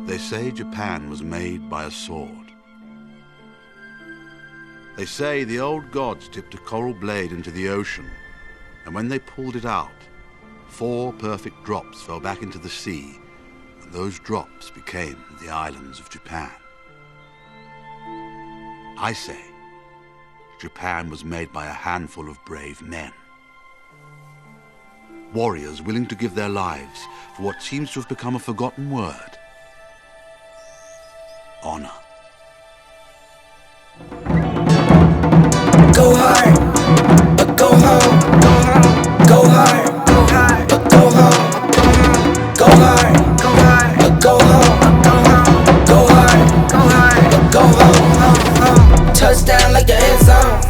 They say Japan was made by a sword. They say the old gods dipped a coral blade into the ocean, and when they pulled it out, 4 perfect drops fell back into the sea, and those drops became the islands of Japan. I say Japan was made by a handful of brave men. Warriors willing to give their lives for what seems to have become a forgotten word: honor. Go hard, or go home. Go hard, or go home. Go hard, or go home. Go hard, or go home. Touchdown like the end zone.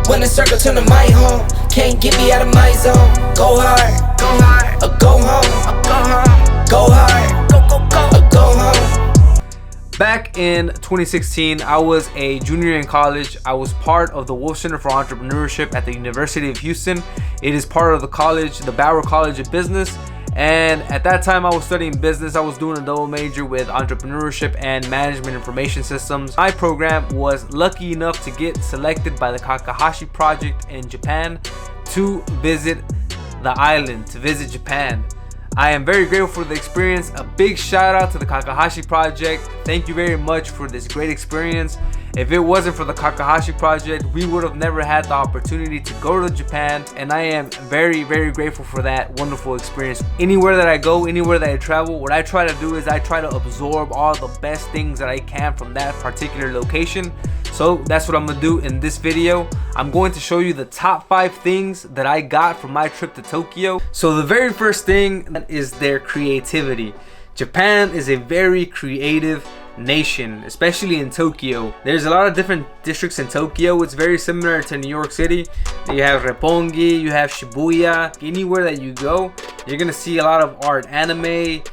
When the circle turn to my home, can't get me out of my zone. Go hard, or go home. Go hard, or go home. Back in 2016, I was a junior in college. I was part of the Wolf Center for Entrepreneurship at the University of Houston. It is part of the college, the Bauer College of Business. And at that time, I was studying business. I was doing a double major with entrepreneurship and management information systems. My program was lucky enough to get selected by the Kakehashi Project in Japan to visit the island, to visit Japan. I am very grateful for the experience. A big shout out to the Kakehashi Project. Thank you very much for this great experience. If it wasn't for the Kakehashi Project, we would have never had the opportunity to go to Japan, and I am very, very grateful for that wonderful experience. Anywhere that I go, anywhere that I travel, what I try to do is I try to absorb all the best things that I can from that particular location. So that's what I'm gonna do in this video. I'm going to show you the top 5 things that I got from my trip to Tokyo. So the very first thing is their creativity. Japan is a very creative nation, especially in Tokyo. There's a lot of different districts in Tokyo. It's very similar to New York City. You have Roppongi, you have Shibuya. Anywhere that you go, you're gonna see a lot of art, anime,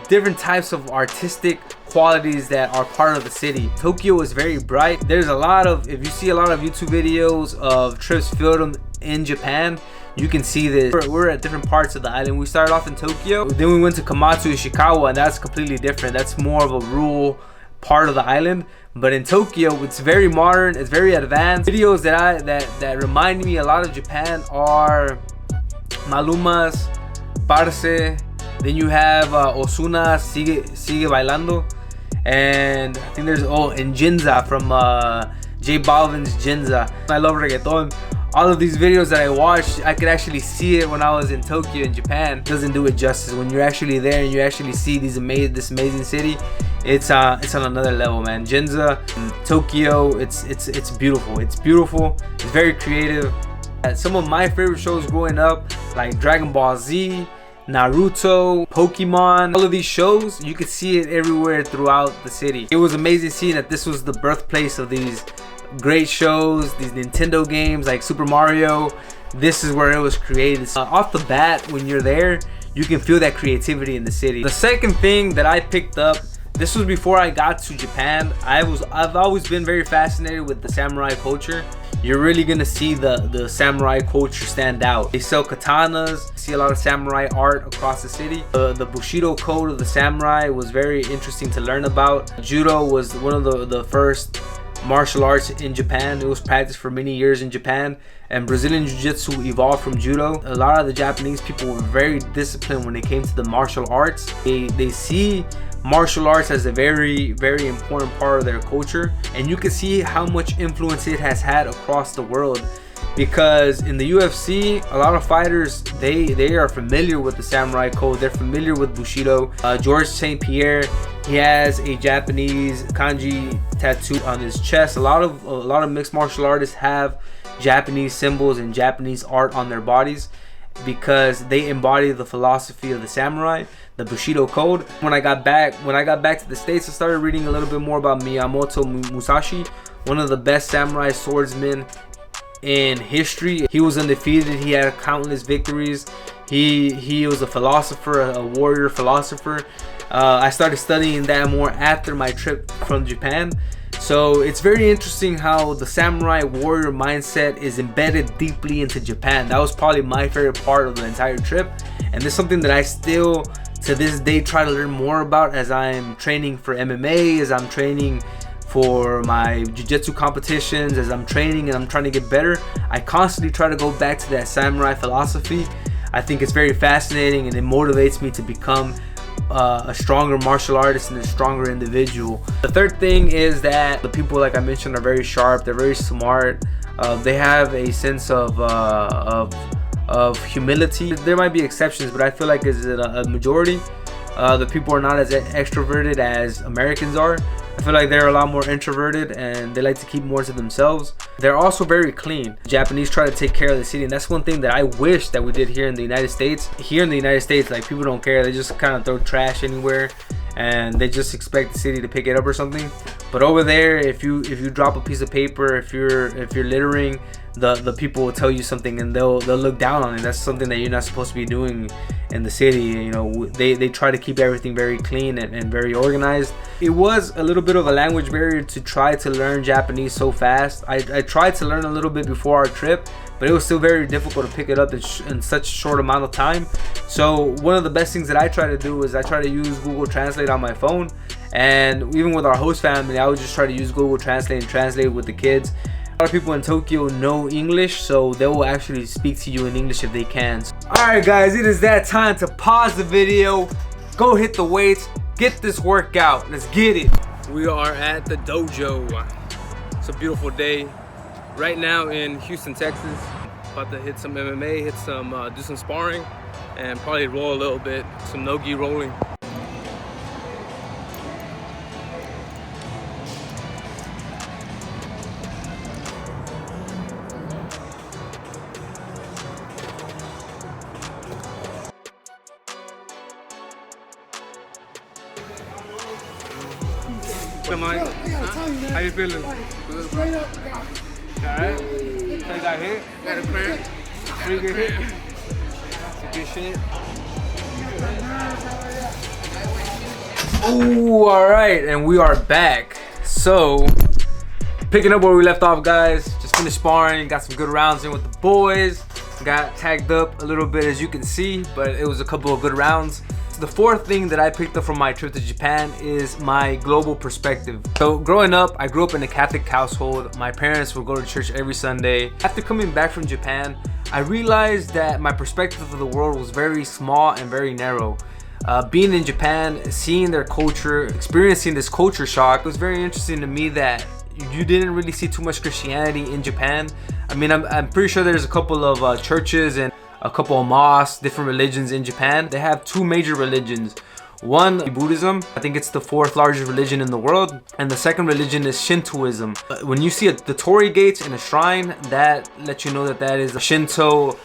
different types of artistic qualities that are part of the city. Tokyo is very bright. There's a lot of, if you see a lot of YouTube videos of trips filmed in Japan, you can see this. We're at different parts of the island. We started off in Tokyo, then we went to Komatsu, Ishikawa, and that's completely different. That's more of a rural part of the island. But in Tokyo, it's very modern, it's very advanced. Videos that remind me a lot of Japan are Maluma's Parce. Then you have Osuna Sigue Bailando, and I think there's and Jinza from J Balvin's Jinza. I love reggaeton. All of these videos that I watched, I could actually see it when I was in Tokyo in Japan. It doesn't do it justice. When you're actually there and you actually see this amazing city, it's on another level, man. Jinza, Tokyo, it's beautiful. It's beautiful. It's very creative. Some of my favorite shows growing up, like Dragon Ball Z, Naruto, Pokemon, all of these shows, you could see it everywhere throughout the city. It was amazing seeing that this was the birthplace of these great shows, these Nintendo games like Super Mario. This is where it was created. Off the bat, when you're there, you can feel that creativity in the city. The second thing that I picked up, this was before I got to Japan. I've always been very fascinated with the samurai culture. You're really gonna see the samurai culture stand out. They sell katanas, see a lot of samurai art across the city. The bushido code of the samurai was very interesting to learn about. Judo was one of the first martial arts in Japan. It was practiced for many years in Japan, and Brazilian Jiu-Jitsu evolved from Judo. A lot of the Japanese people were very disciplined when it came to the martial arts. They see martial arts as a very, very important part of their culture, and you can see how much influence it has had across the world, because in the UFC, a lot of fighters, they are familiar with the samurai code. They're familiar with bushido. George St. Pierre, he has a Japanese kanji tattoo on his chest. A lot of mixed martial artists have Japanese symbols and Japanese art on their bodies because they embody the philosophy of the samurai, the bushido code. When I got back to the States, I started reading a little bit more about Miyamoto Musashi, one of the best samurai swordsmen in history. He was undefeated. He had countless victories. He was a philosopher, a warrior philosopher. I started studying that more after my trip from Japan, So it's very interesting how the samurai warrior mindset is embedded deeply into Japan. That was probably my favorite part of the entire trip, and this is something that I still to this day try to learn more about as I'm training for MMA, as I'm training for my jiu-jitsu competitions, as I'm training and I'm trying to get better. I constantly try to go back to that samurai philosophy. I think it's very fascinating and it motivates me to become a stronger martial artist and a stronger individual. The third thing is that the people, like I mentioned, are very sharp. They're very smart. They have a sense of humility. There might be exceptions, but I feel like as a majority, the people are not as extroverted as Americans are. I feel like they're a lot more introverted and they like to keep more to themselves. They're also very clean. Japanese try to take care of the city, and that's one thing that I wish that we did here in the United States. Here in the United States, like, people don't care. They just kind of throw trash anywhere and they just expect the city to pick it up or something. But over there, if you drop a piece of paper, if you're littering, the people will tell you something and they'll look down on it. That's something that you're not supposed to be doing in the city. You know, they try to keep everything very clean and very organized. It was a little bit of a language barrier to try to learn Japanese so fast. I tried to learn a little bit before our trip, but it was still very difficult to pick it up in such a short amount of time. So one of the best things that I try to do is I try to use Google Translate on my phone. And even with our host family, I would just try to use Google Translate and translate with the kids. A lot of people in Tokyo know English, so they will actually speak to you in English if they can. Alright guys, it is that time to pause the video, go hit the weights, get this workout. Let's get it. We are at the dojo. It's a beautiful day right now in Houston, Texas. About to hit some MMA, do some sparring, and probably roll a little bit, some no-gi rolling. Come on. How you feeling? Good, bro. Alright. So you got hit? Got a cramp. Pretty good hit. Some good shit. Ooh, alright. And we are back. So, picking up where we left off, guys. Just finished sparring. Got some good rounds in with the boys. Got tagged up a little bit, as you can see, but it was a couple of good rounds. The fourth thing that I picked up from my trip to Japan is my global perspective. So growing up, I grew up in a Catholic household. My parents would go to church every Sunday. After coming back from Japan, I realized that my perspective of the world was very small and very narrow. Being in Japan, seeing their culture, experiencing this culture shock, it was very interesting to me that you didn't really see too much Christianity in Japan. I mean, I'm pretty sure there's a couple of churches and a couple of mosques, different religions in Japan. They have two major religions. One, Buddhism. I think it's the fourth largest religion in the world. And the second religion is Shintoism. When you see the torii gates in a shrine, that lets you know that that is a Shinto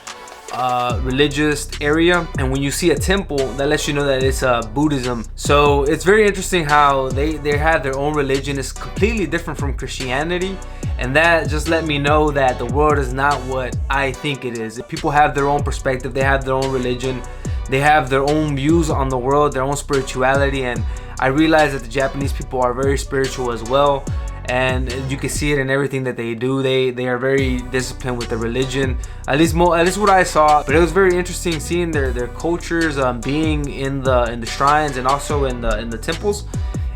religious area. And when you see a temple, that lets you know that it's Buddhism. So it's very interesting how they have their own religion. It's completely different from Christianity. And that just let me know that the world is not what I think it is. People have their own perspective, they have their own religion, they have their own views on the world, their own spirituality. And I realize that the Japanese people are very spiritual as well. And you can see it in everything that they do. They are very disciplined with their religion. At least what I saw. But it was very interesting seeing their cultures, being in the shrines and also in the temples.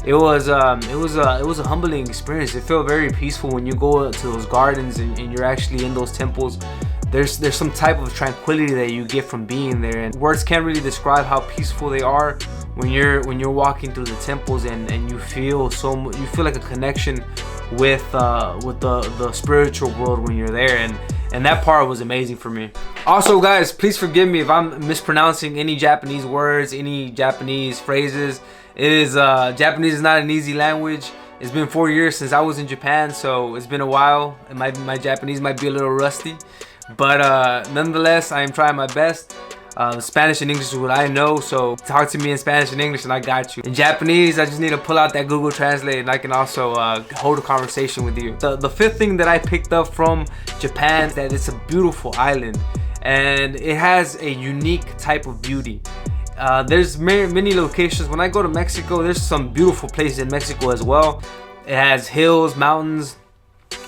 It was a humbling experience. It felt very peaceful when you go to those gardens and you're actually in those temples. There's some type of tranquility that you get from being there, and words can't really describe how peaceful they are when you're walking through the temples and you feel like a connection with the spiritual world when you're there, and that part was amazing for me. Also, guys, please forgive me if I'm mispronouncing any Japanese words, any Japanese phrases. Japanese is not an easy language. It's been 4 years since I was in Japan, so it's been a while, and my Japanese might be a little rusty, but nonetheless, I am trying my best. Spanish and English is what I know, so talk to me in Spanish and English and I got you. In Japanese, I just need to pull out that Google Translate and I can also hold a conversation with you. The fifth thing that I picked up from Japan is that it's a beautiful island and it has a unique type of beauty. There's many locations. When I go to Mexico, there's some beautiful places in Mexico as well. It has hills, mountains.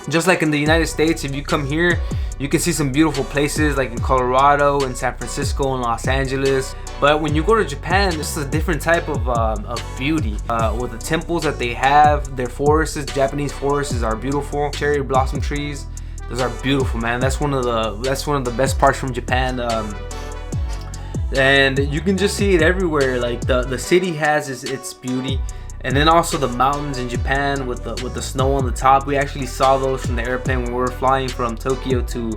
Just like in the United States, if you come here, you can see some beautiful places like in Colorado, in San Francisco, and Los Angeles. But when you go to Japan, this is a different type of beauty. With the temples that they have, their forests, Japanese forests are beautiful. Cherry blossom trees, those are beautiful, man. That's one of the best parts from Japan. And you can just see it everywhere. Like the city has its beauty. And then also the mountains in Japan with the snow on the top. We actually saw those from the airplane when we were flying from Tokyo to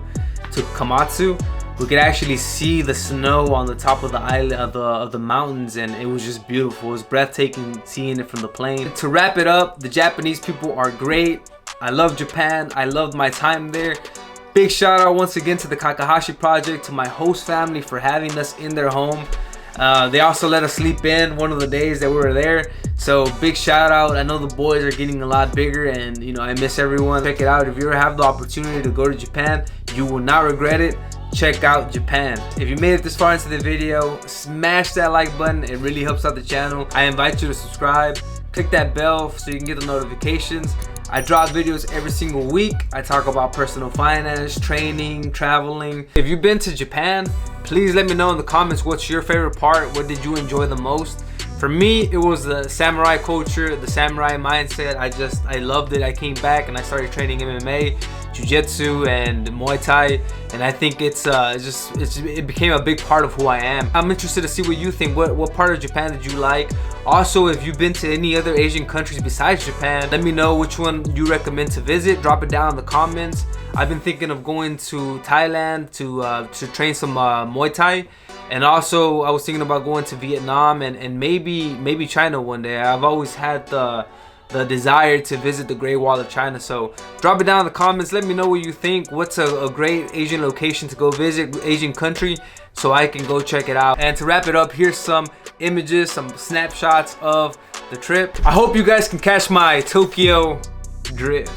Komatsu. We could actually see the snow on the top of the island of the mountains, and it was just beautiful. It was breathtaking seeing it from the plane. To wrap it up, the Japanese people are great. I love Japan. I loved my time there. Big shout out once again to the Kakehashi Project, to my host family for having us in their home. They also let us sleep in one of the days that we were there. So big shout out. I know the boys are getting a lot bigger, and you know, I miss everyone. Check it out. If you ever have the opportunity to go to Japan, you will not regret it. Check out Japan. If you made it this far into the video, smash that like button. It really helps out the channel. I invite you to subscribe. Click that bell so you can get the notifications. I drop videos every single week. I talk about personal finance, training, traveling. If you've been to Japan, please let me know in the comments what's your favorite part. What did you enjoy the most? For me, it was the samurai culture, the samurai mindset. I loved it. I came back and I started training MMA, Jiu-Jitsu, and Muay Thai, and I think it became a big part of who I am. I'm interested to see what you think. What part of Japan did you like? Also, if you've been to any other Asian countries besides Japan, let me know which one you recommend to visit. Drop it down in the comments. I've been thinking of going to Thailand to train some Muay Thai. And also, I was thinking about going to Vietnam and maybe China one day. I've always had the desire to visit the Great Wall of China. So drop it down in the comments. Let me know what you think. What's a great Asian location to go visit, Asian country, so I can go check it out. And to wrap it up, here's some images, some snapshots of the trip. I hope you guys can catch my Tokyo drift.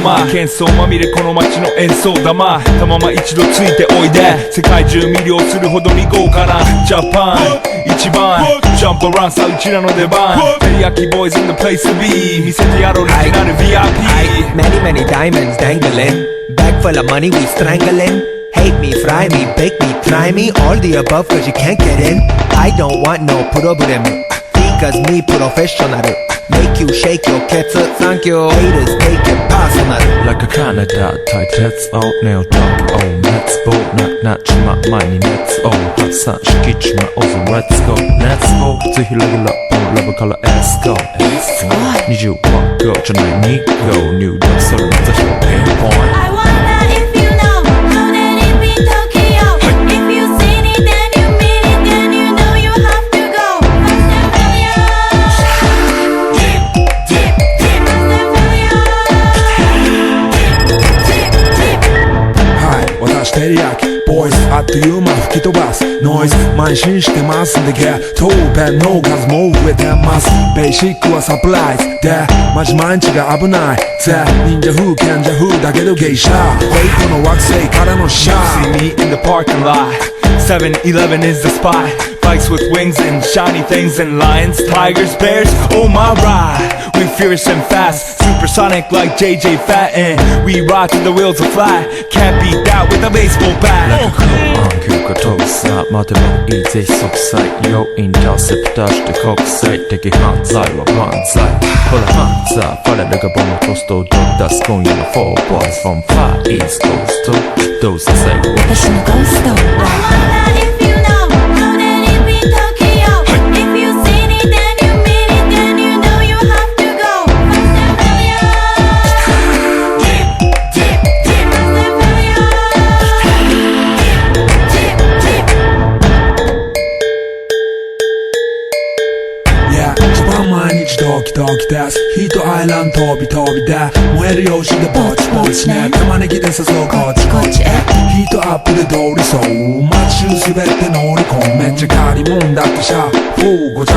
様喧騒まみれこの街の演奏玉たまま一度ついておいで世界中魅了するほどに豪華なジャパン一番ジャンプランさうちらの出番テリヤキボーイズ in the place to be 見せてやろうオリジナル VIP Many many diamonds dangling Bag full of money we strangling Hate me, fry me, bake me, try me All the above cause you can't get in I don't want no problem Because me professional Make you shake your cats Thank you Haters take it personal Like a Canada 対鉄をネオタックを熱望なちま前に熱を発散しきちまおぞ Let's go Let's go ぜひレギュラーポンラブから Let's go 20ワッゴじゃない2 go 入力する目指しのピンポイント I wonder if you know How did it be Tokyo If you seen it then you mean it Then you know you have to goテリヤキボーイズあっという間吹き飛ばすノイズ慢心してますんでゲット弁の数も増えてますベーシックはサプライズでマジ毎日が危ないぜ忍者風賢者風だけどゲイシャーフェイクの惑星からのシャー See me in the parking lot 7-Eleven is the spot Bikes with wings and shiny things and lions, tigers, bears, oh my ride We fierce and fast, supersonic like JJ Fatten We ride till the wheels are flat, can't beat that with a baseball bat 休暇飛ぶさ待てばいいぜ即歳要因タセプターして国際的犯罪は万歳ほらハンザー我らがボムトストを出す今夜の4 boys from far east coast どうせ最後私のゴースト I wonder if you know how did it be Tokyo If you seen it then you mean it Then you know you have to go チドキドキですヒートアイランド飛び飛びで燃える用紙でぼちぼちね玉ねぎで誘うこっちこっちへヒートアップで通りそう街中滑って乗り込むめっちゃ借りもんだってシャフーごちゃ